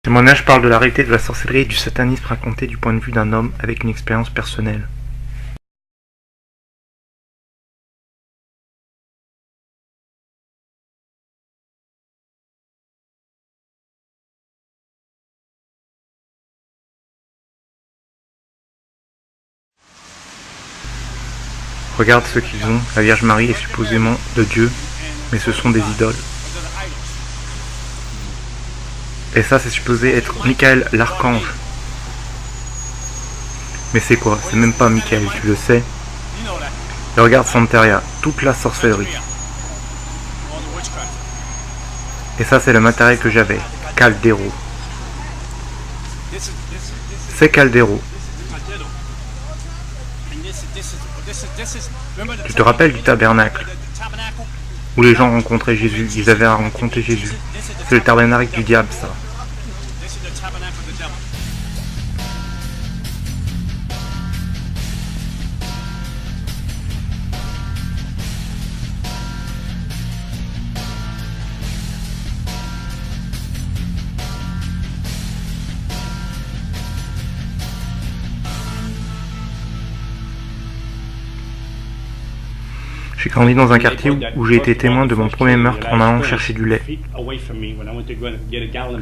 Ce témoignage parle de la réalité de la sorcellerie et du satanisme raconté du point de vue d'un homme avec une expérience personnelle. Regarde ce qu'ils ont, la Vierge Marie est supposément de Dieu, mais ce sont des idoles. Et ça, c'est supposé être Michael l'archange. Mais c'est quoi? C'est même pas Michael, tu le sais. Et regarde Santeria, toute la sorcellerie. Et ça, c'est le matériel que j'avais, Caldero. C'est Caldero. Tu te rappelles du tabernacle où les gens rencontraient Jésus, ils avaient rencontré Jésus. C'est le tabernacle du diable, ça. J'ai grandi dans un quartier où j'ai été témoin de mon premier meurtre en allant chercher du lait.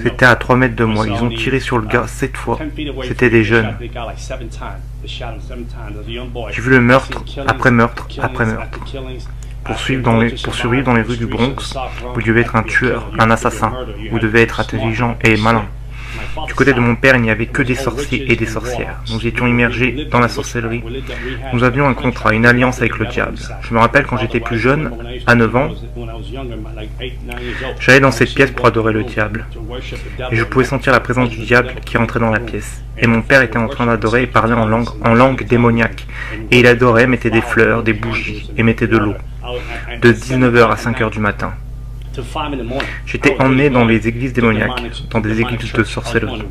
C'était à 3 mètres de moi. Ils ont tiré sur le gars 7 fois. C'était des jeunes. J'ai vu le meurtre après meurtre après meurtre. Pour survivre dans les rues du Bronx, vous devez être un tueur, un assassin. Vous devez être intelligent et malin. Du côté de mon père, il n'y avait que des sorciers et des sorcières. Nous étions immergés dans la sorcellerie. Nous avions un contrat, une alliance avec le diable. Je me rappelle quand j'étais plus jeune, à 9 ans, j'allais dans cette pièce pour adorer le diable. Et je pouvais sentir la présence du diable qui rentrait dans la pièce. Et mon père était en train d'adorer et parlait en langue démoniaque. Et il adorait, mettait des fleurs, des bougies et mettait de l'eau. De 19h à 5h du matin. J'étais emmené dans les églises démoniaques, dans des églises de sorcellerie.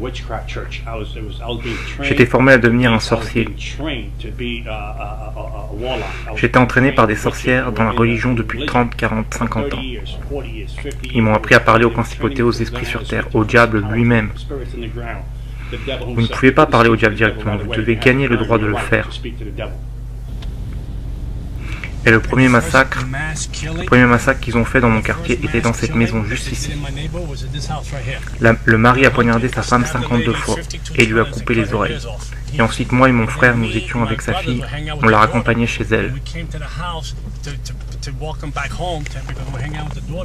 J'étais formé à devenir un sorcier. J'étais entraîné par des sorcières dans la religion depuis 30, 40, 50 ans. Ils m'ont appris à parler aux principautés, aux esprits sur terre, au diable lui-même. Vous ne pouvez pas parler au diable directement, vous devez gagner le droit de le faire. Et le premier massacre qu'ils ont fait dans mon quartier était dans cette maison, juste ici. Le mari a poignardé sa femme 52 fois et lui a coupé les oreilles. Et ensuite, moi et mon frère, nous étions avec sa fille, on l'a raccompagnée chez elle.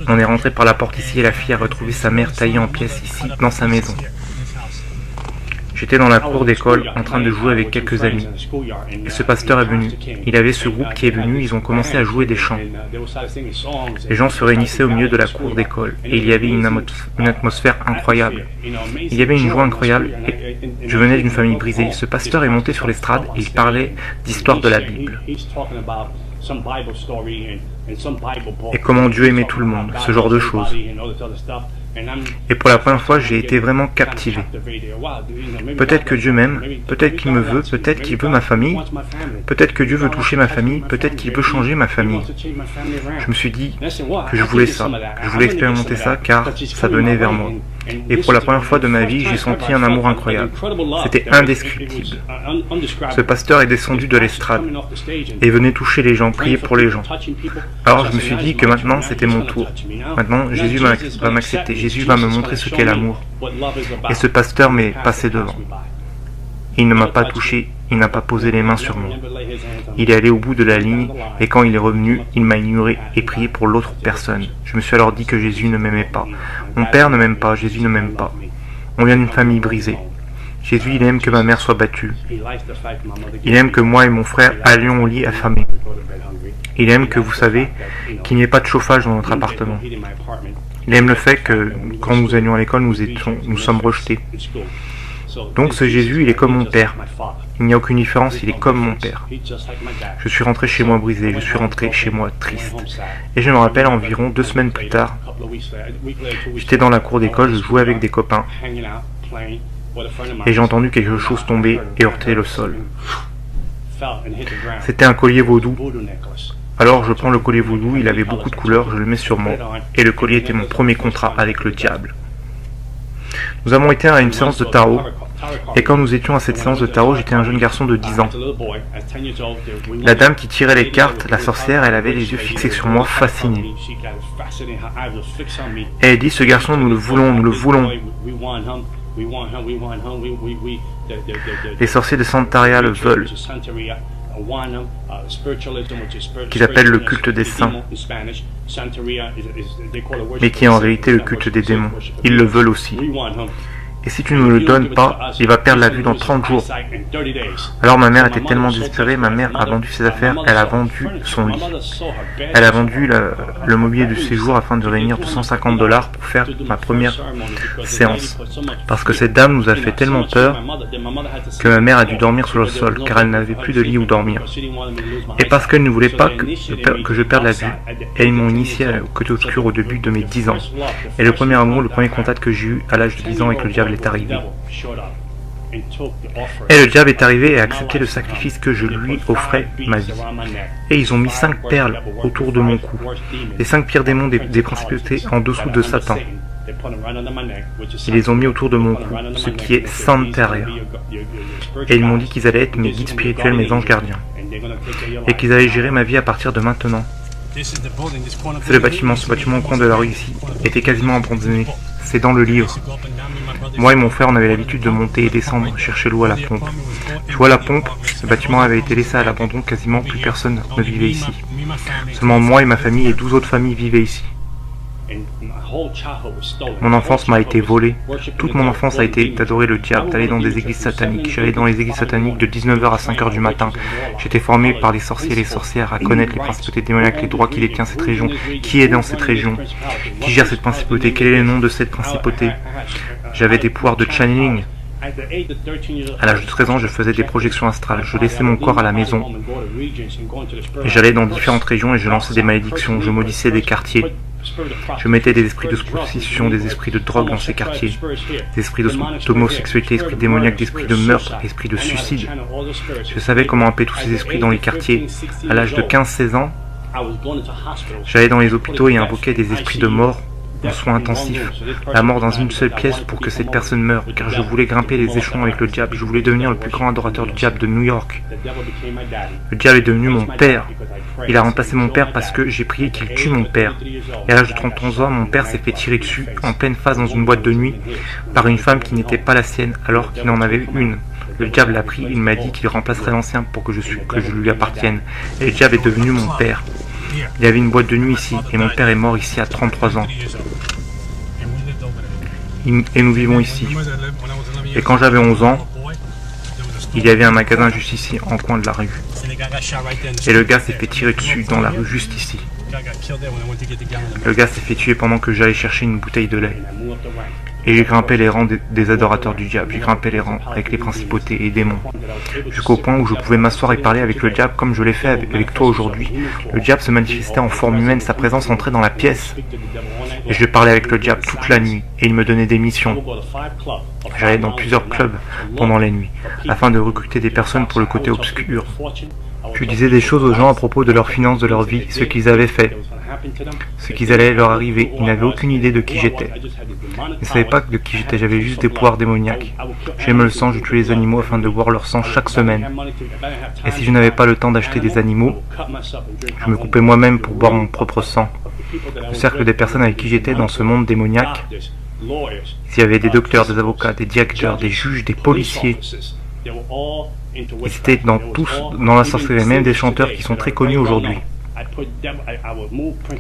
On est rentré par la porte ici et la fille a retrouvé sa mère taillée en pièces ici, dans sa maison. J'étais dans la cour d'école en train de jouer avec quelques amis. Et ce pasteur est venu. Il avait ce groupe qui est venu, ils ont commencé à jouer des chants. Les gens se réunissaient au milieu de la cour d'école et il y avait une atmosphère incroyable. Il y avait une joie incroyable et je venais d'une famille brisée. Ce pasteur est monté sur l'estrade et il parlait d'histoire de la Bible. Et comment Dieu aimait tout le monde, ce genre de choses. Et pour la première fois, j'ai été vraiment captivé. Peut-être que Dieu m'aime, peut-être qu'il me veut, peut-être qu'il veut ma famille, peut-être que Dieu veut toucher ma famille, peut-être qu'il veut changer ma famille. Je me suis dit que je voulais ça, que je voulais expérimenter ça car ça venait vers moi. Et pour la première fois de ma vie, j'ai senti un amour incroyable. C'était indescriptible. Ce pasteur est descendu de l'estrade et venait toucher les gens, prier pour les gens. Alors je me suis dit que maintenant c'était mon tour. Maintenant Jésus va m'accepter, Jésus va me montrer ce qu'est l'amour. Et ce pasteur m'est passé devant. Il ne m'a pas touché, il n'a pas posé les mains sur moi. Il est allé au bout de la ligne et quand il est revenu, il m'a ignoré et prié pour l'autre personne. Je me suis alors dit que Jésus ne m'aimait pas. Mon père ne m'aime pas, Jésus ne m'aime pas. On vient d'une famille brisée. Jésus, il aime que ma mère soit battue. Il aime que moi et mon frère allions au lit affamés. Il aime que, vous savez, qu'il n'y ait pas de chauffage dans notre appartement. Il aime le fait que, quand nous allions à l'école, nous sommes rejetés. Donc ce Jésus, il est comme mon père. Il n'y a aucune différence, il est comme mon père. Je suis rentré chez moi brisé, je suis rentré chez moi triste. Et je me rappelle environ 2 semaines plus tard, j'étais dans la cour d'école, je jouais avec des copains. Et j'ai entendu quelque chose tomber et heurter le sol. C'était un collier vaudou. Alors je prends le collier vaudou, il avait beaucoup de couleurs, je le mets sur moi. Et le collier était mon premier contrat avec le diable. Nous avons été à une séance de tarot, et quand nous étions à cette séance de tarot, j'étais un jeune garçon de 10 ans. La dame qui tirait les cartes, la sorcière, elle avait les yeux fixés sur moi, fascinée. Et elle dit, ce garçon, nous le voulons, nous le voulons. Les sorciers de Santeria le veulent, qu'ils appellent le culte des saints, mais qui est en réalité le culte des démons. Ils le veulent aussi. Et si tu ne le donnes pas, il va perdre la vue dans 30 jours. Alors ma mère était tellement désespérée, ma mère a vendu ses affaires, elle a vendu son lit. Elle a vendu le mobilier du séjour afin de réunir $250 pour faire ma première séance. Parce que cette dame nous a fait tellement peur que ma mère a dû dormir sur le sol, car elle n'avait plus de lit où dormir. Et parce qu'elle ne voulait pas que je perde la vue, elles m'ont initié au côté obscur au début de mes 10 ans. Et le premier amour, le premier contact que j'ai eu à l'âge de 10 ans avec le diable est arrivé. Et le diable est arrivé et a accepté le sacrifice que je lui offrais, ma vie. Et ils ont mis 5 perles autour de mon cou, les 5 pires démons des principautés en dessous de Satan. Ils les ont mis autour de mon cou, ce qui est Santeria. Et ils m'ont dit qu'ils allaient être mes guides spirituels, mes anges gardiens, et qu'ils allaient gérer ma vie à partir de maintenant. C'est le bâtiment, ce bâtiment au coin de la rue ici, était quasiment abandonné. C'est dans le livre. Moi et mon frère, on avait l'habitude de monter et descendre, chercher l'eau à la pompe. Tu vois la pompe, ce bâtiment avait été laissé à l'abandon, quasiment plus personne ne vivait ici. Seulement moi et ma famille et 12 autres familles vivaient ici. Mon enfance m'a été volée. Toute mon enfance a été d'adorer le diable, d'aller dans des églises sataniques. J'allais dans les églises sataniques de 19h à 5h du matin. J'étais formé par les sorciers et les sorcières à connaître les principautés démoniaques, les droits qui détient cette région, qui est dans cette région, qui gère cette principauté, quel est le nom de cette principauté. J'avais des pouvoirs de channeling. À l'âge de 13 ans, je faisais des projections astrales. Je laissais mon corps à la maison. J'allais dans différentes régions et je lançais des malédictions. Je maudissais des quartiers. Je mettais des esprits de prostitution, des esprits de drogue dans ces quartiers, des esprits d'homosexualité, esprits démoniaques, des esprits de meurtre, des esprits de suicide. Je savais comment appeler tous ces esprits dans les quartiers. À l'âge de 15-16 ans, j'allais dans les hôpitaux et invoquais des esprits de mort en soins intensifs, la mort dans une seule pièce pour que cette personne meure, car je voulais grimper les échelons avec le diable, je voulais devenir le plus grand adorateur du diable de New York. Le diable est devenu mon père. Il a remplacé mon père parce que j'ai prié qu'il tue mon père. Et à l'âge de 31 ans, mon père s'est fait tirer dessus en pleine phase dans une boîte de nuit par une femme qui n'était pas la sienne alors qu'il en avait une. Le diable l'a pris, il m'a dit qu'il remplacerait l'ancien pour que je lui appartienne. Et le diable est devenu mon père. Il y avait une boîte de nuit ici, et mon père est mort ici à 33 ans. Et nous vivons ici. Et quand j'avais 11 ans, il y avait un magasin juste ici, en coin de la rue. Et le gars s'est fait tirer dessus dans la rue juste ici. Le gars s'est fait tuer pendant que j'allais chercher une bouteille de lait. Et j'ai grimpé les rangs des adorateurs du diable, j'ai grimpé les rangs avec les principautés et démons, jusqu'au point où je pouvais m'asseoir et parler avec le diable comme je l'ai fait avec toi aujourd'hui. Le diable se manifestait en forme humaine, sa présence entrait dans la pièce. Et je parlais avec le diable toute la nuit, et il me donnait des missions. J'allais dans plusieurs clubs pendant la nuit, afin de recruter des personnes pour le côté obscur. Je disais des choses aux gens à propos de leurs finances, de leur vie, ce qu'ils avaient fait, ce qui allait leur arriver. Ils n'avaient aucune idée de qui j'étais. Ils ne savaient pas de qui j'étais, j'avais juste des pouvoirs démoniaques. J'aimais le sang, je tuais les animaux afin de boire leur sang chaque semaine. Et si je n'avais pas le temps d'acheter des animaux, je me coupais moi-même pour boire mon propre sang. Le cercle des personnes avec qui j'étais dans ce monde démoniaque, il y avait des docteurs, des avocats, des directeurs, des juges, des policiers. Et c'était dans la sorcellerie, même des chanteurs qui sont très connus aujourd'hui.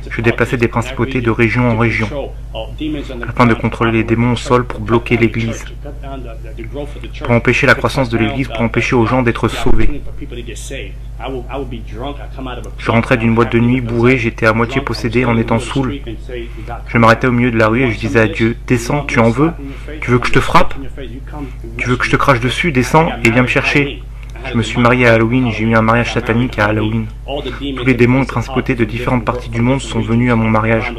Je déplaçais des principautés de région en région, afin de contrôler les démons au sol pour bloquer l'église, pour empêcher la croissance de l'église, pour empêcher aux gens d'être sauvés. Je rentrais d'une boîte de nuit bourré, j'étais à moitié possédé en étant saoul. Je m'arrêtais au milieu de la rue et je disais à Dieu, descends, tu en veux? Tu veux que je te frappe? Tu veux que je te crache dessus? Descends et viens me chercher. Je me suis marié à Halloween, j'ai eu un mariage satanique à Halloween. Tous les démons et principautés de différentes parties du monde sont venus à mon mariage.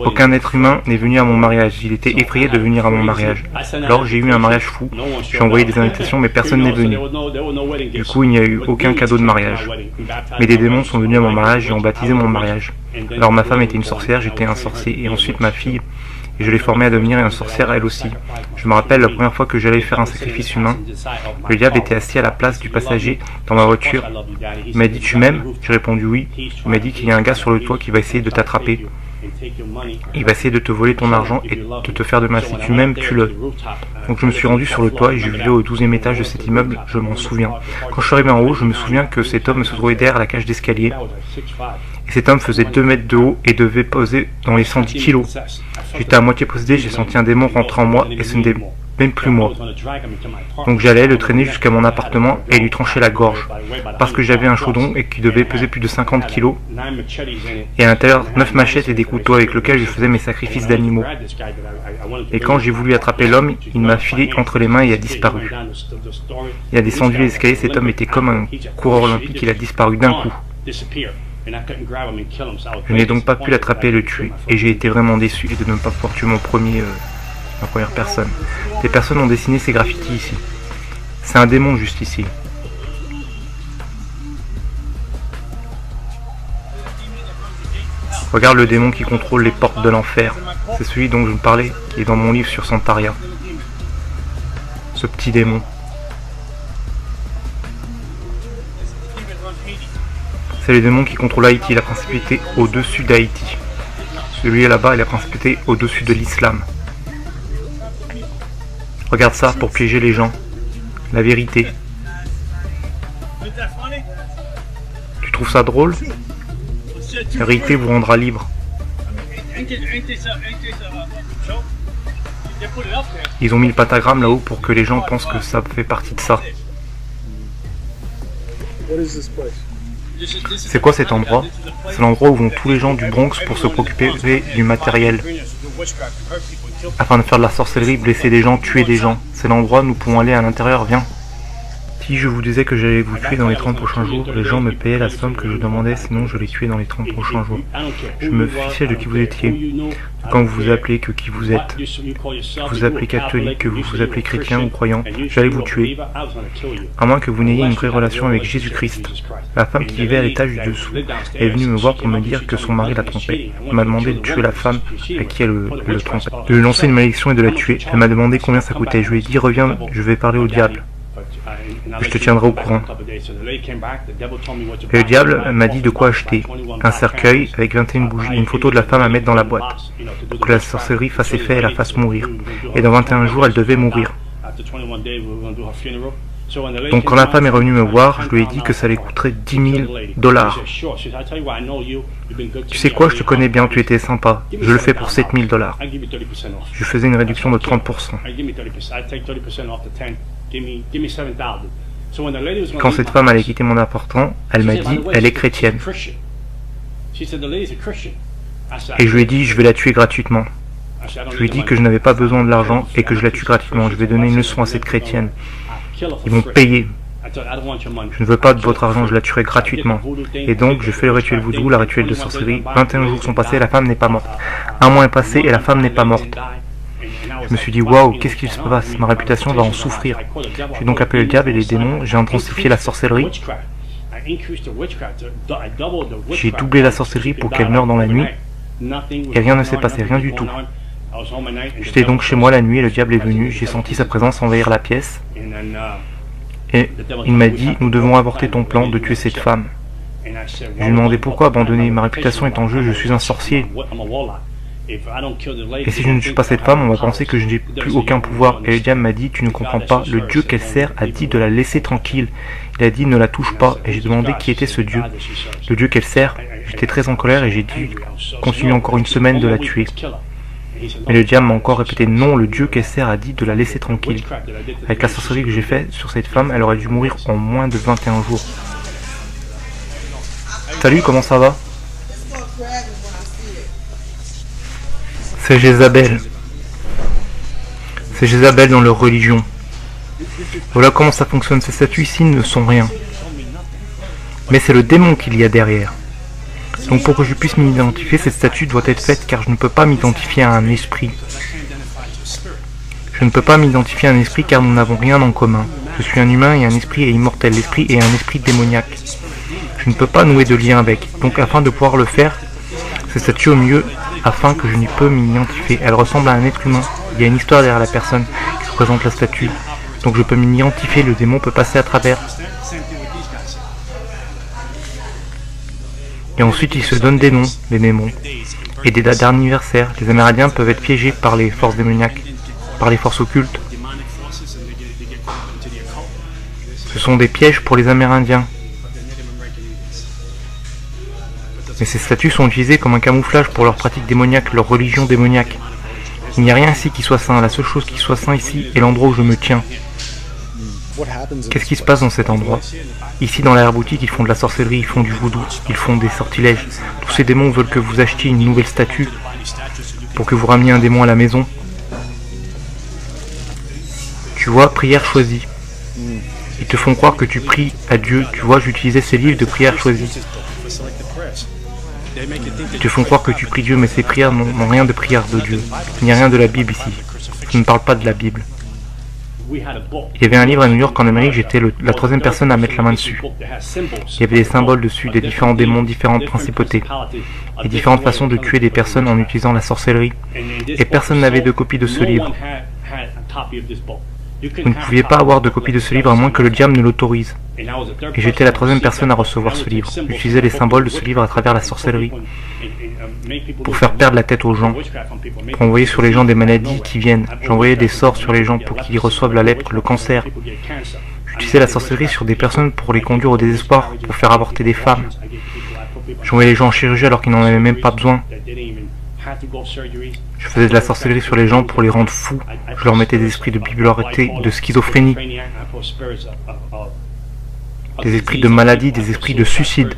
Aucun être humain n'est venu à mon mariage, il était effrayé de venir à mon mariage. Alors j'ai eu un mariage fou, j'ai envoyé des invitations mais personne n'est venu. Du coup il n'y a eu aucun cadeau de mariage. Mais des démons sont venus à mon mariage et ont baptisé mon mariage. Alors ma femme était une sorcière, j'étais un sorcier, et ensuite ma fille, et je l'ai formée à devenir une sorcière elle aussi. Je me rappelle la première fois que j'allais faire un sacrifice humain, le diable était assis à la place du passager dans ma voiture. Il m'a dit « Tu m'aimes ?» J'ai répondu « Oui ». Il m'a dit qu'il y a un gars sur le toit qui va essayer de t'attraper. Il va essayer de te voler ton argent et de te faire de mal. Si tu m'aimes, tue-le. Donc je me suis rendu sur le toit et je vivais au 12e étage de cet immeuble, je m'en souviens. Quand je suis arrivé en haut, je me souviens que cet homme se trouvait derrière la cage d'escalier. Et cet homme faisait 2 mètres de haut et devait peser dans les 110 kilos. J'étais à moitié possédé, j'ai senti un démon rentrer en moi et ce n'était même plus moi. Donc j'allais le traîner jusqu'à mon appartement et lui trancher la gorge. Parce que j'avais un chaudron et qui devait peser plus de 50 kilos. Et à l'intérieur, 9 machettes et des couteaux avec lesquels je faisais mes sacrifices d'animaux. Et quand j'ai voulu attraper l'homme, il m'a filé entre les mains et a disparu. Il a descendu les escaliers, cet homme était comme un coureur olympique, il a disparu d'un coup. Je n'ai donc pas pu l'attraper et le tuer, et j'ai été vraiment déçu de ne pas pouvoir tuer ma première personne. Des personnes ont dessiné ces graffitis ici. C'est un démon juste ici. Regarde le démon qui contrôle les portes de l'enfer. C'est celui dont je vous parlais, qui est dans mon livre sur Santaria. Ce petit démon. C'est le démon qui contrôle Haïti, la principauté au-dessus d'Haïti. Celui là-bas est la principauté au-dessus de l'islam. Regarde ça pour piéger les gens. La vérité. Tu trouves ça drôle? La vérité vous rendra libre. Ils ont mis le pentagramme là-haut pour que les gens pensent que ça fait partie de ça. C'est quoi cet endroit? C'est l'endroit où vont tous les gens du Bronx pour se préoccuper du matériel. Afin de faire de la sorcellerie, blesser des gens, tuer des gens. C'est l'endroit où nous pouvons aller à l'intérieur, viens. Si je vous disais que j'allais vous tuer dans les 30 prochains jours, les gens me payaient la somme que je demandais, sinon je les tuais dans les 30 prochains jours. Je me fichais de qui vous étiez, de quand vous vous appelez, que qui vous êtes. Que vous appelez catholique, que vous vous appelez chrétien ou croyant, j'allais vous tuer. À moins que vous n'ayez une vraie relation avec Jésus-Christ. La femme qui vivait à l'étage du dessous est venue me voir pour me dire que son mari la trompait. Elle m'a demandé de tuer la femme à qui elle le trompait. De lui lancer une malédiction et de la tuer. Elle m'a demandé combien ça coûtait. Je lui ai dit, reviens, je vais parler au diable. Je te tiendrai au courant. Et le diable m'a dit de quoi acheter. Un cercueil avec 21 bougies et une photo de la femme à mettre dans la boîte. Pour que la sorcellerie fasse effet et la fasse mourir. Et dans 21 jours, elle devait mourir. Donc quand la femme est revenue me voir, je lui ai dit que ça lui coûterait 10 000 $. Tu sais quoi, je te connais bien, tu étais sympa. Je le fais pour 7 000 $. Je faisais une réduction de 30%. Quand cette femme allait quitter mon appartement, elle m'a dit, elle est chrétienne. Et je lui ai dit, je vais la tuer gratuitement. Je lui ai dit que je n'avais pas besoin de l'argent et que je la tue gratuitement. Je vais donner une leçon à cette chrétienne. Ils vont payer. Je ne veux pas de votre argent, je la tuerai gratuitement. Et donc, je fais le rituel voodoo, la rituel de sorcellerie. 21 jours sont passés, la femme n'est pas morte. Un mois est passé et la femme n'est pas morte. Je me suis dit, waouh, qu'est-ce qu'il se passe? Ma réputation va en souffrir. J'ai donc appelé le diable et les démons, j'ai intensifié la sorcellerie. J'ai doublé la sorcellerie pour qu'elle meure dans la nuit. Et rien ne s'est passé, rien du tout. J'étais donc chez moi la nuit et le diable est venu. J'ai senti sa présence envahir la pièce. Et il m'a dit, nous devons avorter ton plan de tuer cette femme. Je lui ai demandé pourquoi abandonner. Ma réputation est en jeu, je suis un sorcier. Et si je ne tue pas cette femme, on va penser que je n'ai plus aucun pouvoir. Et le diable m'a dit, tu ne comprends pas, le Dieu qu'elle sert a dit de la laisser tranquille. Il a dit, ne la touche pas. Et j'ai demandé qui était ce Dieu. Le Dieu qu'elle sert. J'étais très en colère et j'ai dit, continue encore une semaine de la tuer. Mais le diable m'a encore répété, non, le Dieu qu'elle sert a dit de la laisser tranquille. Avec la sorcellerie que j'ai faite sur cette femme, elle aurait dû mourir en moins de 21 jours. Salut, comment ça va? C'est Jézabel. C'est Jézabel dans leur religion. Voilà comment ça fonctionne, ces statues ici ne sont rien. Mais c'est le démon qu'il y a derrière. Donc pour que je puisse m'identifier, cette statue doit être faite car je ne peux pas m'identifier à un esprit. Je ne peux pas m'identifier à un esprit car nous n'avons rien en commun. Je suis un humain et un esprit est immortel. L'esprit est un esprit démoniaque. Je ne peux pas nouer de lien avec. Donc afin de pouvoir le faire, Cette statue au milieu afin que je n'y peux m'identifier. Elle ressemble à un être humain. Il y a une histoire derrière la personne qui représente la statue. Donc je peux m'identifier, le démon peut passer à travers. Et ensuite ils se donnent des noms, les démons. Et des dates d'anniversaire. Les Amérindiens peuvent être piégés par les forces démoniaques, par les forces occultes. Ce sont des pièges pour les Amérindiens. Mais ces statues sont utilisées comme un camouflage pour leurs pratiques démoniaques, leur religion démoniaque. Il n'y a rien ici qui soit saint. La seule chose qui soit saint ici est l'endroit où je me tiens. Qu'est-ce qui se passe dans cet endroit? Ici, dans l'arrière-boutique, ils font de la sorcellerie, ils font du voodoo, ils font des sortilèges. Tous ces démons veulent que vous achetiez une nouvelle statue pour que vous rameniez un démon à la maison. Tu vois, prière choisie. Ils te font croire que tu pries à Dieu. Tu vois, j'utilisais ces livres de prière choisie. Ils te font croire que tu pries Dieu, mais ces prières n'ont rien de prière de Dieu. Il n'y a rien de la Bible ici. Je ne parle pas de la Bible. Il y avait un livre à New York en Amérique, j'étais la troisième personne à mettre la main dessus. Il y avait des symboles dessus, des différents démons, différentes principautés, et différentes façons de tuer des personnes en utilisant la sorcellerie. Et personne n'avait de copie de ce livre. Vous ne pouviez pas avoir de copie de ce livre à moins que le diable ne l'autorise. Et j'étais la troisième personne à recevoir ce livre. J'utilisais les symboles de ce livre à travers la sorcellerie, pour faire perdre la tête aux gens, pour envoyer sur les gens des maladies qui viennent. J'envoyais des sorts sur les gens pour qu'ils reçoivent la lèpre, le cancer. J'utilisais la sorcellerie sur des personnes pour les conduire au désespoir, pour faire avorter des femmes. J'envoyais les gens en chirurgie alors qu'ils n'en avaient même pas besoin. Je faisais de la sorcellerie sur les gens pour les rendre fous. Je leur mettais des esprits de bipolarité, de schizophrénie, des esprits de maladie, des esprits de suicide.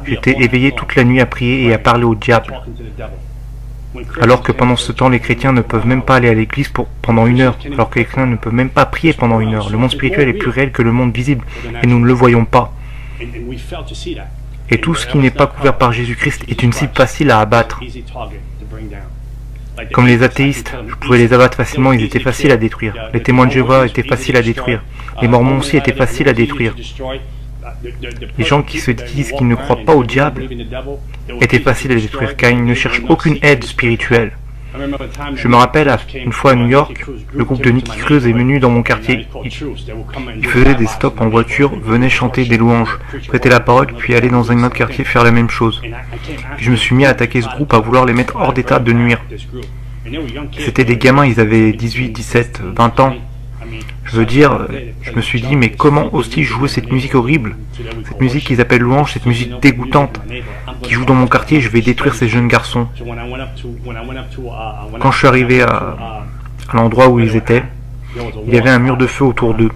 J'étais éveillé toute la nuit à prier et à parler au diable. Alors que pendant ce temps, les chrétiens ne peuvent même pas aller à l'église pendant 1 heure. Alors que les chrétiens ne peuvent même pas prier pendant 1 heure. Le monde spirituel est plus réel que le monde visible. Et nous ne le voyons pas. Et tout ce qui n'est pas couvert par Jésus-Christ est une cible facile à abattre. Comme les athéistes, je pouvais les abattre facilement, ils étaient faciles à détruire. Les témoins de Jéhovah étaient faciles à détruire. Les mormons aussi étaient faciles à détruire. Les gens qui se disent qu'ils ne croient pas au diable étaient faciles à détruire, car ils ne cherchent aucune aide spirituelle. Je me rappelle, une fois à New York, le groupe de Nicky Cruz est venu dans mon quartier. Ils faisaient des stops en voiture, venaient chanter des louanges, prêter la parole, puis aller dans un autre quartier faire la même chose. Je me suis mis à attaquer ce groupe, à vouloir les mettre hors d'état de nuire. C'était des gamins, ils avaient 18, 17, 20 ans. Je veux dire, je me suis dit, mais comment osent-ils jouer cette musique horrible? Cette musique qu'ils appellent louange, cette musique dégoûtante, qui joue dans mon quartier, je vais détruire ces jeunes garçons. Quand je suis arrivé à l'endroit où ils étaient, il y avait un mur de feu autour d'eux.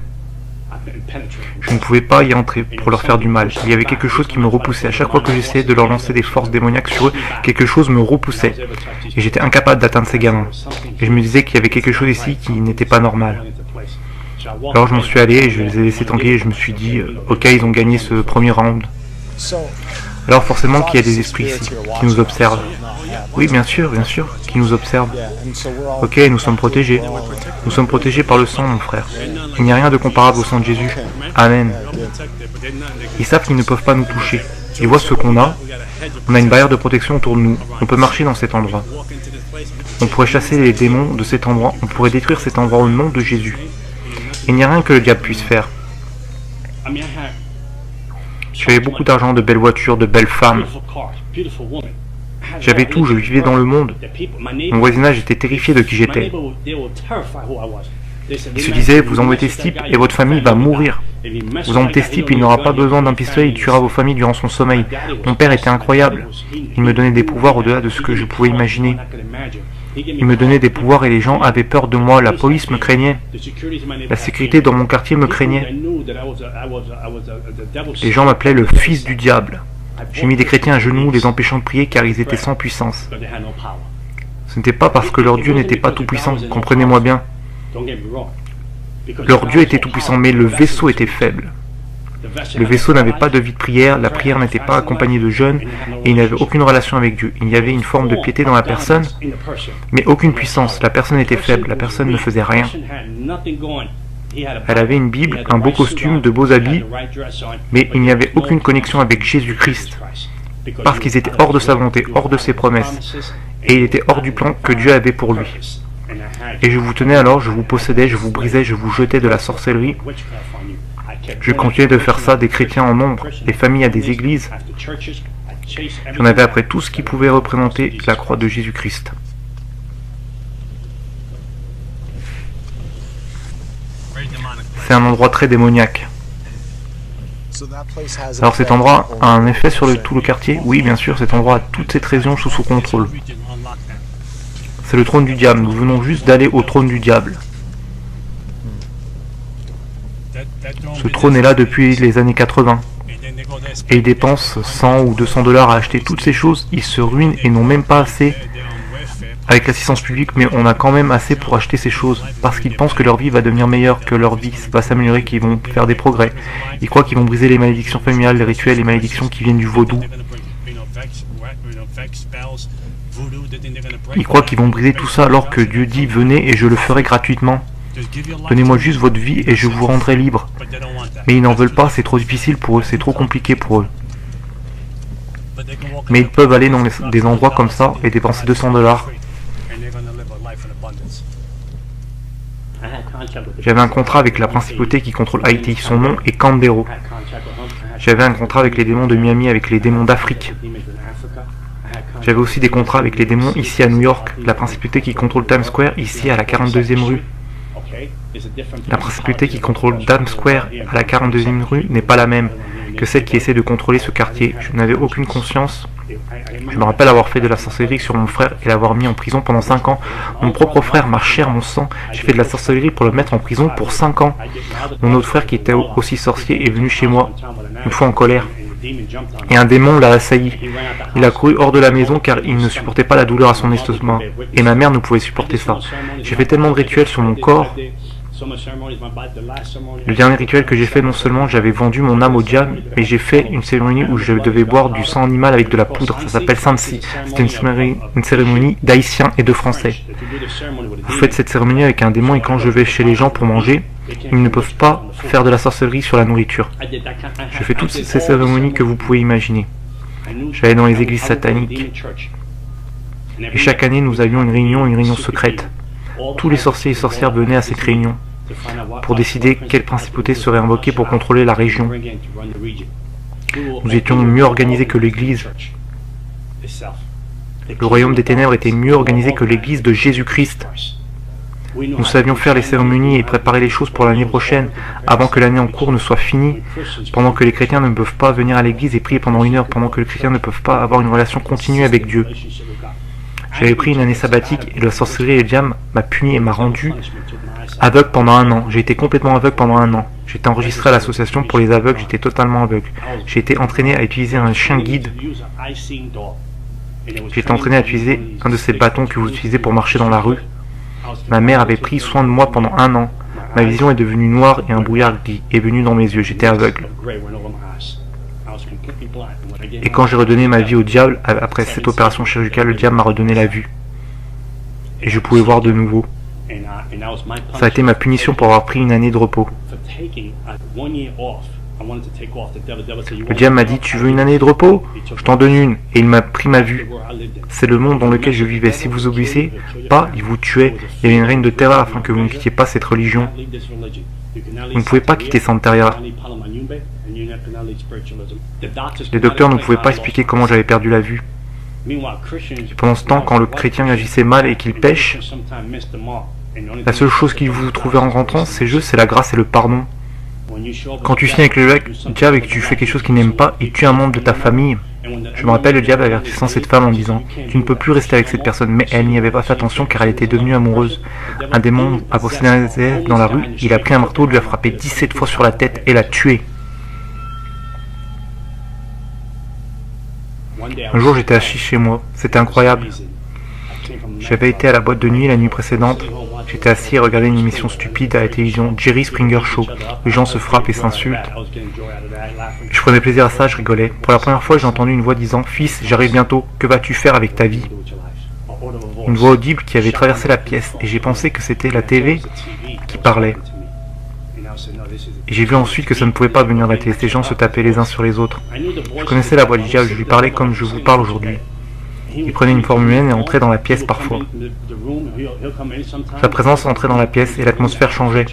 Je ne pouvais pas y entrer pour leur faire du mal. Il y avait quelque chose qui me repoussait. À chaque fois que j'essayais de leur lancer des forces démoniaques sur eux, quelque chose me repoussait. Et j'étais incapable d'atteindre ces gamins. Et je me disais qu'il y avait quelque chose ici qui n'était pas normal. Alors je m'en suis allé et je les ai laissés tranquilles et je me suis dit, ok, ils ont gagné ce premier round. Alors forcément qu'il y a des esprits ici, qui nous observent. Oui, bien sûr, qui nous observent. Ok, nous sommes protégés. Nous sommes protégés par le sang, mon frère. Il n'y a rien de comparable au sang de Jésus. Amen. Ils savent qu'ils ne peuvent pas nous toucher. Ils voient ce qu'on a. On a une barrière de protection autour de nous. On peut marcher dans cet endroit. On pourrait chasser les démons de cet endroit. On pourrait détruire cet endroit au nom de Jésus. Il n'y a rien que le diable puisse faire. J'avais beaucoup d'argent, de belles voitures, de belles femmes. J'avais tout, je vivais dans le monde. Mon voisinage était terrifié de qui j'étais. Ils se disaient, vous embêtez ce type et votre famille va mourir. Vous embêtez ce type, il n'aura pas besoin d'un pistolet, il tuera vos familles durant son sommeil. Mon père était incroyable. Il me donnait des pouvoirs au-delà de ce que je pouvais imaginer. Il me donnait des pouvoirs et les gens avaient peur de moi, la police me craignait. La sécurité dans mon quartier me craignait. Les gens m'appelaient le fils du diable. J'ai mis des chrétiens à genoux, les empêchant de prier car ils étaient sans puissance. Ce n'était pas parce que leur Dieu n'était pas tout puissant, comprenez-moi bien. Leur Dieu était tout puissant, mais le vaisseau était faible. Le vaisseau n'avait pas de vie de prière, la prière n'était pas accompagnée de jeûne, et il n'avait aucune relation avec Dieu. Il y avait une forme de piété dans la personne, mais aucune puissance. La personne était faible, la personne ne faisait rien. Elle avait une Bible, un beau costume, de beaux habits, mais il n'y avait aucune connexion avec Jésus-Christ. parce qu'ils étaient hors de sa volonté, hors de ses promesses, et il était hors du plan que Dieu avait pour lui. Et je vous tenais alors, je vous possédais, je vous brisais, je vous jetais de la sorcellerie. Je continuais de faire ça, des chrétiens en nombre, des familles à des églises. J'en avais après tout ce qui pouvait représenter la croix de Jésus-Christ. C'est un endroit très démoniaque. Alors cet endroit a un effet sur tout le quartier? Oui, bien sûr, cet endroit a toute cette région sous son contrôle. C'est le trône du diable, nous venons juste d'aller au trône du diable. Ce trône est là depuis les années 80. Et ils dépensent 100 ou 200 $ à acheter toutes ces choses, ils se ruinent et n'ont même pas assez avec l'assistance publique, mais on a quand même assez pour acheter ces choses, parce qu'ils pensent que leur vie va devenir meilleure, que leur vie va s'améliorer, qu'ils vont faire des progrès. Ils croient qu'ils vont briser les malédictions familiales, les rituels, les malédictions qui viennent du vaudou. Ils croient qu'ils vont briser tout ça alors que Dieu dit « Venez et je le ferai gratuitement. Donnez-moi juste votre vie et je vous rendrai libre. » Mais ils n'en veulent pas, c'est trop difficile pour eux, c'est trop compliqué pour eux. Mais ils peuvent aller dans des endroits comme ça et dépenser 200 $. J'avais un contrat avec la principauté qui contrôle Haïti, son nom est Candero. J'avais un contrat avec les démons de Miami, avec les démons d'Afrique. J'avais aussi des contrats avec les démons ici à New York, la principauté qui contrôle Times Square ici à la 42e rue. La principauté qui contrôle Times Square à la 42e rue n'est pas la même que celle qui essaie de contrôler ce quartier. Je n'avais aucune conscience. Je me rappelle avoir fait de la sorcellerie sur mon frère et l'avoir mis en prison pendant 5 ans. Mon propre frère, ma chair, mon sang. J'ai fait de la sorcellerie pour le mettre en prison pour 5 ans. Mon autre frère, qui était aussi sorcier, est venu chez moi, une fois en colère. Et un démon l'a assailli. Il a couru hors de la maison car il ne supportait pas la douleur à son estomac. Et ma mère ne pouvait supporter ça. J'ai fait tellement de rituels sur mon corps. Le dernier rituel que j'ai fait, non seulement j'avais vendu mon âme au diable, mais j'ai fait une cérémonie où je devais boire du sang animal avec de la poudre. Ça s'appelle Sansi. C'est une cérémonie d'Haïtiens et de Français. Vous faites cette cérémonie avec un démon et quand je vais chez les gens pour manger, ils ne peuvent pas faire de la sorcellerie sur la nourriture. Je fais toutes ces cérémonies que vous pouvez imaginer. J'allais dans les églises sataniques. Et chaque année, nous avions une réunion secrète. Tous les sorciers et sorcières venaient à cette réunion pour décider quelle principauté serait invoquée pour contrôler la région. Nous étions mieux organisés que l'Église. Le royaume des ténèbres était mieux organisé que l'Église de Jésus-Christ. Nous savions faire les cérémonies et préparer les choses pour l'année prochaine, avant que l'année en cours ne soit finie, pendant que les chrétiens ne peuvent pas venir à l'église et prier pendant 1 heure, pendant que les chrétiens ne peuvent pas avoir une relation continue avec Dieu. J'avais pris une année sabbatique et la sorcellerie et le diable m'a puni et m'a rendu aveugle pendant 1 an. J'ai été complètement aveugle pendant 1 an. J'étais enregistré à l'association pour les aveugles, j'étais totalement aveugle. J'ai été entraîné à utiliser un chien guide. J'ai été entraîné à utiliser un de ces bâtons que vous utilisez pour marcher dans la rue. Ma mère avait pris soin de moi pendant 1 an. Ma vision est devenue noire et un brouillard est venu dans mes yeux. J'étais aveugle. Et quand j'ai redonné ma vie au diable, après cette opération chirurgicale, le diable m'a redonné la vue. Et je pouvais voir de nouveau. Ça a été ma punition pour avoir pris 1 année de repos. Le diable m'a dit, tu veux 1 année de repos? Je t'en donne une. Et il m'a pris ma vue. C'est le monde dans lequel je vivais. Si vous obéissez pas, il vous tuait. Il y avait une règne de terreur afin que vous ne quittiez pas cette religion. Vous ne pouvez pas quitter Santeria. Les docteurs ne pouvaient pas expliquer comment j'avais perdu la vue. Et pendant ce temps, quand le chrétien agissait mal et qu'il pêche, la seule chose qu'il vous trouvait en rentrant, c'est la grâce et le pardon. Quand tu signes avec le diable et que tu fais quelque chose qu'il n'aime pas, il tue un membre de ta famille. Je me rappelle le diable avertissant cette femme en disant « Tu ne peux plus rester avec cette personne », mais elle n'y avait pas fait attention car elle était devenue amoureuse. Un démon a possédé un zèbre dans la rue, il a pris un marteau, lui a frappé 17 fois sur la tête et l'a tué. Un jour j'étais assis chez moi, c'était incroyable. J'avais été à la boîte de nuit la nuit précédente. J'étais assis et regardais une émission stupide à la télévision, Jerry Springer Show. Les gens se frappent et s'insultent. Je prenais plaisir à ça, je rigolais. Pour la première fois, j'ai entendu une voix disant « Fils, j'arrive bientôt, que vas-tu faire avec ta vie ?» Une voix audible qui avait traversé la pièce, et j'ai pensé que c'était la TV qui parlait. Et j'ai vu ensuite que ça ne pouvait pas venir de la télé. Ces gens se tapaient les uns sur les autres. Je connaissais la voix du diable, je lui parlais comme je vous parle aujourd'hui. Il prenait une forme humaine et entrait dans la pièce parfois. Sa présence entrait dans la pièce et l'atmosphère changeait.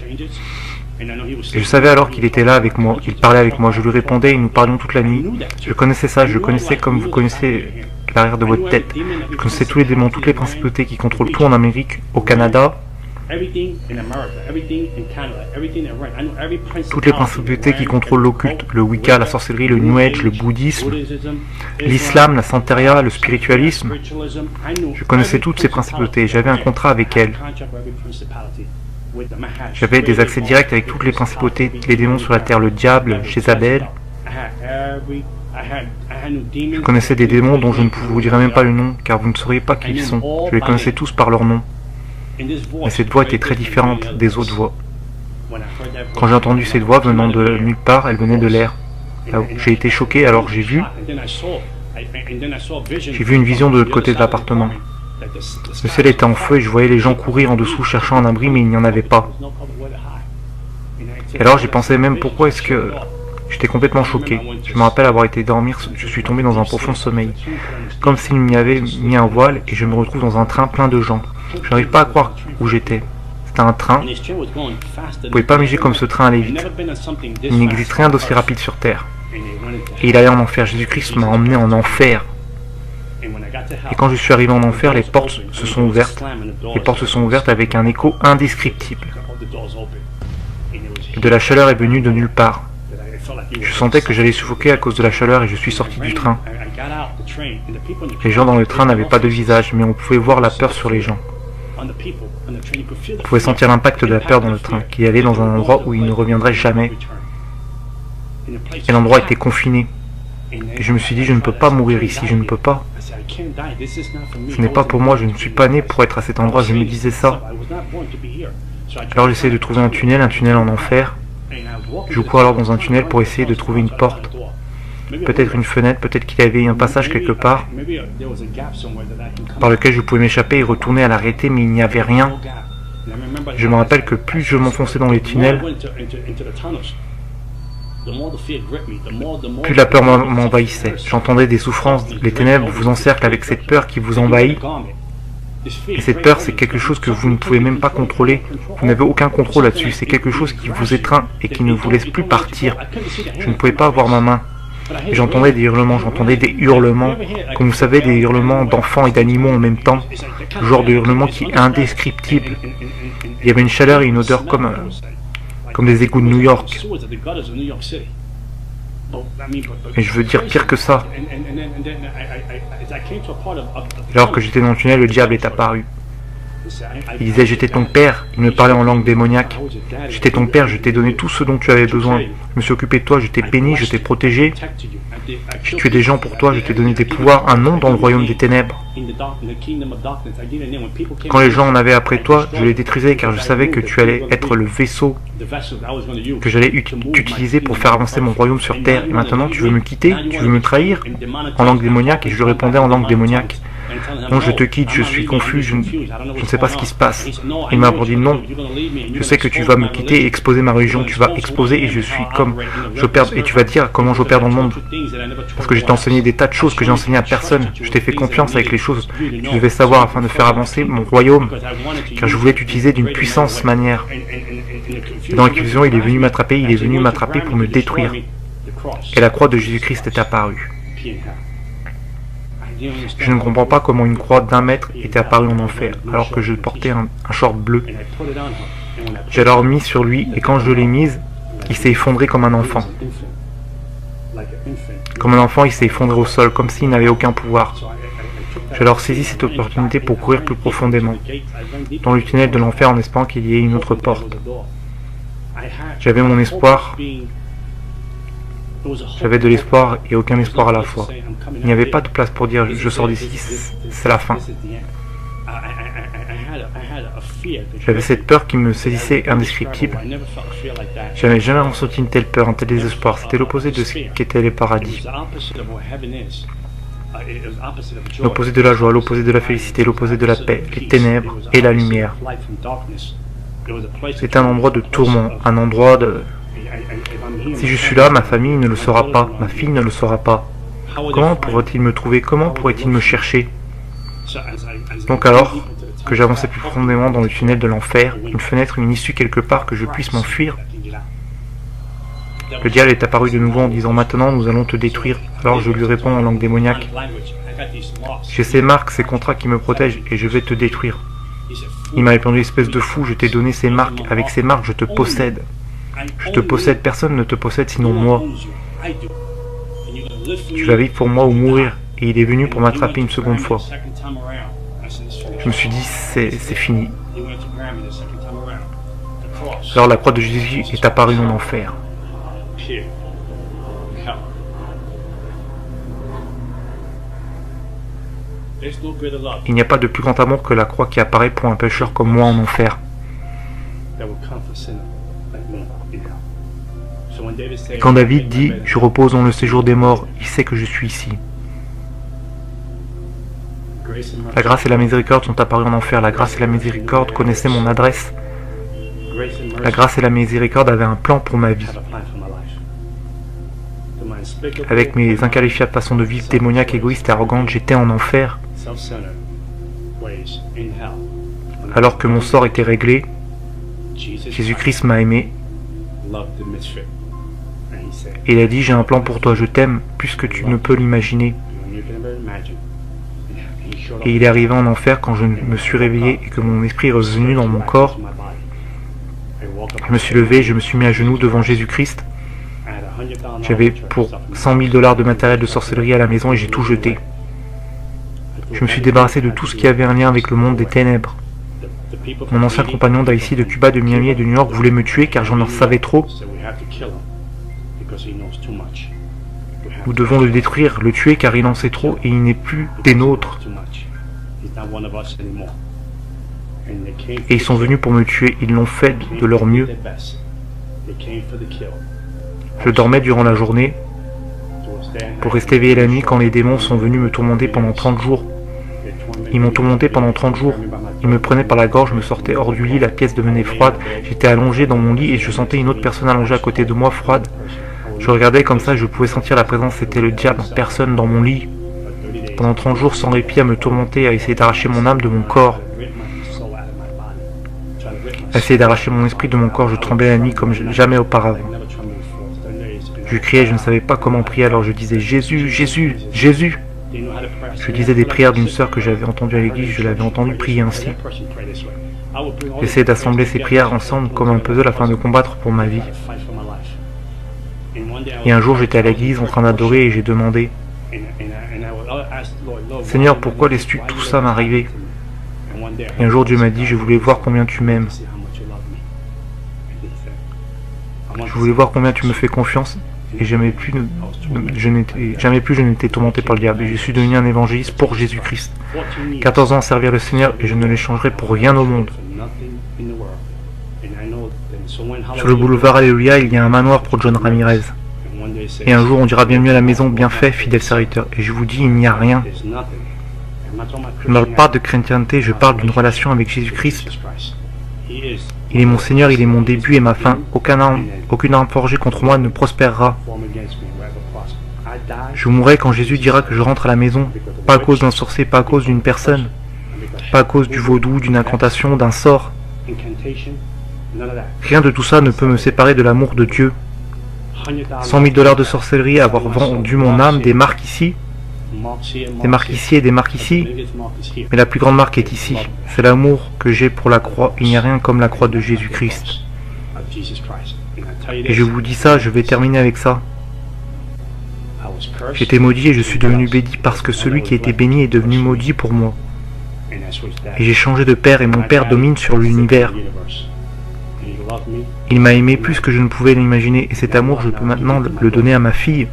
Et je savais alors qu'il était là avec moi, qu'il parlait avec moi. Je lui répondais et nous parlions toute la nuit. Je connaissais ça, je le connaissais comme vous connaissez l'arrière de votre tête. Je connaissais tous les démons, toutes les principautés qui contrôlent tout en Amérique, au Canada. Toutes les principautés qui contrôlent l'occulte, le Wicca, la sorcellerie, le New Age, le bouddhisme, l'islam, la santeria, le spiritualisme. Je connaissais toutes ces principautés, j'avais un contrat avec elles. J'avais des accès directs avec toutes les principautés, les démons sur la terre, le diable, Jézabel. Je connaissais des démons dont je ne vous dirai même pas le nom, car vous ne sauriez pas qui ils sont. Je les connaissais tous par leur nom. Mais cette voix était très différente des autres voix. Quand j'ai entendu cette voix venant de nulle part, elle venait de l'air. J'ai été choqué, alors j'ai vu une vision de l'autre côté de l'appartement. Le ciel était en feu et je voyais les gens courir en dessous cherchant un abri, mais il n'y en avait pas. Et alors j'ai pensé même pourquoi est-ce que... J'étais complètement choqué. Je me rappelle avoir été dormir, je suis tombé dans un profond sommeil. Comme s'il m'y avait mis un voile et je me retrouve dans un train plein de gens. Je n'arrive pas à croire où j'étais. C'était un train. Vous ne pouvez pas imaginer comme ce train allait vite. Il n'existe rien d'aussi rapide sur Terre. Et il allait en enfer. Jésus-Christ m'a emmené en enfer. Et quand je suis arrivé en enfer, les portes se sont ouvertes. Les portes se sont ouvertes avec un écho indescriptible. Et de la chaleur est venue de nulle part. Je sentais que j'allais suffoquer à cause de la chaleur et je suis sorti du train. Les gens dans le train n'avaient pas de visage, mais on pouvait voir la peur sur les gens. On pouvait sentir l'impact de la peur dans le train, qui allait dans un endroit où il ne reviendrait jamais. Et l'endroit était confiné. Et je me suis dit, je ne peux pas mourir ici, je ne peux pas. Ce n'est pas pour moi, je ne suis pas né pour être à cet endroit, je me disais ça. Alors j'essayais de trouver un tunnel en enfer. Je cours alors dans un tunnel pour essayer de trouver une porte. Peut-être une fenêtre, peut-être qu'il y avait un passage quelque part par lequel je pouvais m'échapper et retourner à l'arrêté, mais il n'y avait rien. Je me rappelle que plus je m'enfonçais dans les tunnels, plus la peur m'envahissait. J'entendais des souffrances, les ténèbres vous encerclent avec cette peur qui vous envahit. Et cette peur, c'est quelque chose que vous ne pouvez même pas contrôler. Vous n'avez aucun contrôle là-dessus. C'est quelque chose qui vous étreint et qui ne vous laisse plus partir. Je ne pouvais pas avoir ma main. Et j'entendais des hurlements, comme vous savez, des hurlements d'enfants et d'animaux en même temps. Le genre de hurlement qui est indescriptible. Il y avait une chaleur et une odeur comme des égouts de New York. Et je veux dire pire que ça. Alors que j'étais dans le tunnel, le diable est apparu. Il disait, j'étais ton père. Il me parlait en langue démoniaque. J'étais ton père, je t'ai donné tout ce dont tu avais besoin. Je me suis occupé de toi, je t'ai béni, je t'ai protégé. J'ai tué des gens pour toi, je t'ai donné des pouvoirs, un nom dans le royaume des ténèbres. Quand les gens en avaient après toi, je les détruisais car je savais que tu allais être le vaisseau que j'allais utiliser pour faire avancer mon royaume sur terre. Et maintenant tu veux me quitter, tu veux me trahir en langue démoniaque. Et je lui répondais en langue démoniaque. Non, je te quitte, je suis confus, je ne sais pas ce qui se passe. Il m'a dit non, je sais que tu vas me quitter et exposer ma religion, tu vas exposer et je suis comme j'opère, et tu vas dire comment j'opère dans le monde. Parce que je t'ai enseigné des tas de choses que j'ai enseignées à personne. Je t'ai fait confiance avec les choses que tu devais savoir afin de faire avancer mon royaume, car je voulais t'utiliser d'une puissance manière. Et dans la confusion, il est venu m'attraper pour me détruire. Et la croix de Jésus-Christ est apparue. Je ne comprends pas comment une croix d'1 mètre était apparue en enfer, alors que je portais un short bleu. J'ai alors mis sur lui, et quand je l'ai mise, il s'est effondré comme un enfant. Comme un enfant, il s'est effondré au sol, comme s'il n'avait aucun pouvoir. J'ai alors saisi cette opportunité pour courir plus profondément, dans le tunnel de l'enfer en espérant qu'il y ait une autre porte. J'avais mon espoir. J'avais de l'espoir et aucun espoir à la fois. Il n'y avait pas de place pour dire je sors d'ici, c'est la fin. J'avais cette peur qui me saisissait indescriptible. J'avais jamais ressenti une telle peur, un tel désespoir. C'était l'opposé de ce qu'étaient les paradis. L'opposé de la joie, l'opposé de la félicité, l'opposé de la paix, les ténèbres et la lumière. C'est un endroit de tourment, un endroit de... Si je suis là, ma famille ne le saura pas, ma fille ne le saura pas. Comment pourrait-il me trouver? Comment pourrait-il me chercher? Donc alors que j'avançais plus profondément dans le tunnel de l'enfer, une fenêtre, une issue quelque part que je puisse m'enfuir, le diable est apparu de nouveau en disant « Maintenant, nous allons te détruire ». Alors je lui réponds en langue démoniaque « J'ai ces marques, ces contrats qui me protègent et je vais te détruire ». Il m'a répondu « Espèce de fou, je t'ai donné ces marques. Avec ces marques, je te possède. Je te possède, personne ne te possède sinon moi. Tu vas vivre pour moi ou mourir. » Et il est venu pour m'attraper une seconde fois. Je me suis dit « C'est fini ». Alors la croix de Jésus est apparue en enfer. Il n'y a pas de plus grand amour que la croix qui apparaît pour un pécheur comme moi en enfer. Et quand David dit « Je repose dans le séjour des morts », il sait que je suis ici. La grâce et la miséricorde sont apparues en enfer. La grâce et la miséricorde connaissaient mon adresse. La grâce et la miséricorde avaient un plan pour ma vie. Avec mes inqualifiables façons de vivre démoniaques, égoïstes et arrogantes, j'étais en enfer. Alors que mon sort était réglé, Jésus-Christ m'a aimé. Et il a dit, j'ai un plan pour toi, je t'aime plus que tu ne peux l'imaginer. Et il est arrivé en enfer quand je me suis réveillé et que mon esprit est revenu dans mon corps. Je me suis levé, je me suis mis à genoux devant Jésus-Christ. J'avais pour 100 000 $ de matériel de sorcellerie à la maison et j'ai tout jeté. Je me suis débarrassé de tout ce qui avait un lien avec le monde des ténèbres. Mon ancien compagnon d'Haïti, de Cuba, de Miami et de New York voulait me tuer car j'en savais trop. Nous devons le détruire, le tuer car il en sait trop et il n'est plus des nôtres. Et ils sont venus pour me tuer, ils l'ont fait de leur mieux. Je dormais durant la journée pour rester éveillé la nuit quand les démons sont venus me tourmenter pendant 30 jours. Ils m'ont tourmenté pendant 30 jours. Ils me prenaient par la gorge, me sortaient hors du lit, la pièce devenait froide. J'étais allongé dans mon lit et je sentais une autre personne allongée à côté de moi, froide. Je regardais comme ça et je pouvais sentir la présence, c'était le diable en personne dans mon lit. Pendant 30 jours sans répit à me tourmenter, à essayer d'arracher mon âme de mon corps. À essayer d'arracher mon esprit de mon corps, je tremblais la nuit comme jamais auparavant. Je criais, je ne savais pas comment prier, alors je disais « Jésus, Jésus, Jésus !» Je disais des prières d'une sœur que j'avais entendue à l'église, je l'avais entendue prier ainsi. J'essayais d'assembler ces prières ensemble comme un puzzle afin de combattre pour ma vie. Et un jour j'étais à l'église en train d'adorer et j'ai demandé « Seigneur, pourquoi laisses-tu tout ça m'arriver ?» Et un jour Dieu m'a dit « Je voulais voir combien tu m'aimes. Je voulais voir combien tu me fais confiance. » Et jamais plus je n'étais tourmenté par le diable. Et je suis devenu un évangéliste pour Jésus-Christ. 14 ans à servir le Seigneur et je ne l'échangerai pour rien au monde. Sur le boulevard Alléluia, il y a un manoir pour John Ramirez. Et un jour, on dira bienvenue à la maison, bien fait, fidèle serviteur. Et je vous dis, il n'y a rien. Je ne parle pas de chrétienté, je parle d'une relation avec Jésus-Christ. Il est mon Seigneur, il est mon début et ma fin. Aucune arme forgée contre moi ne prospérera. Je mourrai quand Jésus dira que je rentre à la maison, pas à cause d'un sorcier, pas à cause d'une personne, pas à cause du vaudou, d'une incantation, d'un sort. Rien de tout ça ne peut me séparer de l'amour de Dieu. 100 000 $ de sorcellerie, avoir vendu mon âme, des marques ici, des marques ici et des marques ici, mais la plus grande marque est ici. C'est l'amour que j'ai pour la croix. Il n'y a rien comme la croix de Jésus-Christ. Et je vous dis ça, je vais terminer avec ça. J'étais maudit et je suis devenu béni parce que celui qui était béni est devenu maudit pour moi. Et j'ai changé de père et mon père domine sur l'univers. Il m'a aimé plus que je ne pouvais l'imaginer et cet amour je peux maintenant le donner à ma fille.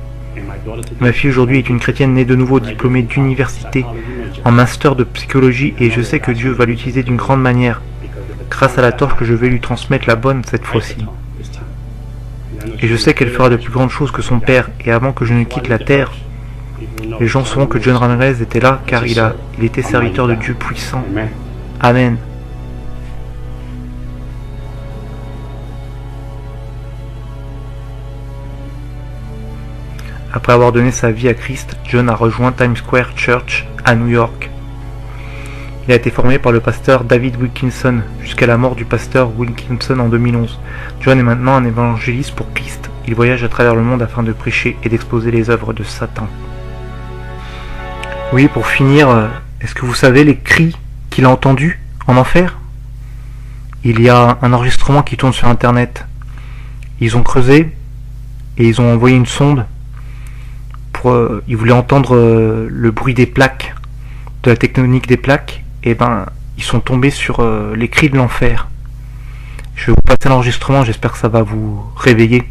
Ma fille aujourd'hui est une chrétienne née de nouveau, diplômée d'université, en master de psychologie et je sais que Dieu va l'utiliser d'une grande manière, grâce à la torche que je vais lui transmettre la bonne cette fois-ci. Et je sais qu'elle fera de plus grandes choses que son père et avant que je ne quitte la terre, les gens sauront que John Ramirez était là car il était serviteur de Dieu puissant. Amen. Après avoir donné sa vie à Christ, John a rejoint Times Square Church à New York. Il a été formé par le pasteur David Wilkinson jusqu'à la mort du pasteur Wilkinson en 2011. John est maintenant un évangéliste pour Christ. Il voyage à travers le monde afin de prêcher et d'exposer les œuvres de Satan. Oui, pour finir, est-ce que vous savez les cris qu'il a entendus en enfer? Il y a un enregistrement qui tourne sur internet. Ils ont creusé et ils ont envoyé une sonde. Ils voulaient entendre le bruit des plaques, de la tectonique des plaques. Et ils sont tombés sur les cris de l'enfer. Je vais vous passer l'enregistrement, j'espère que ça va vous réveiller.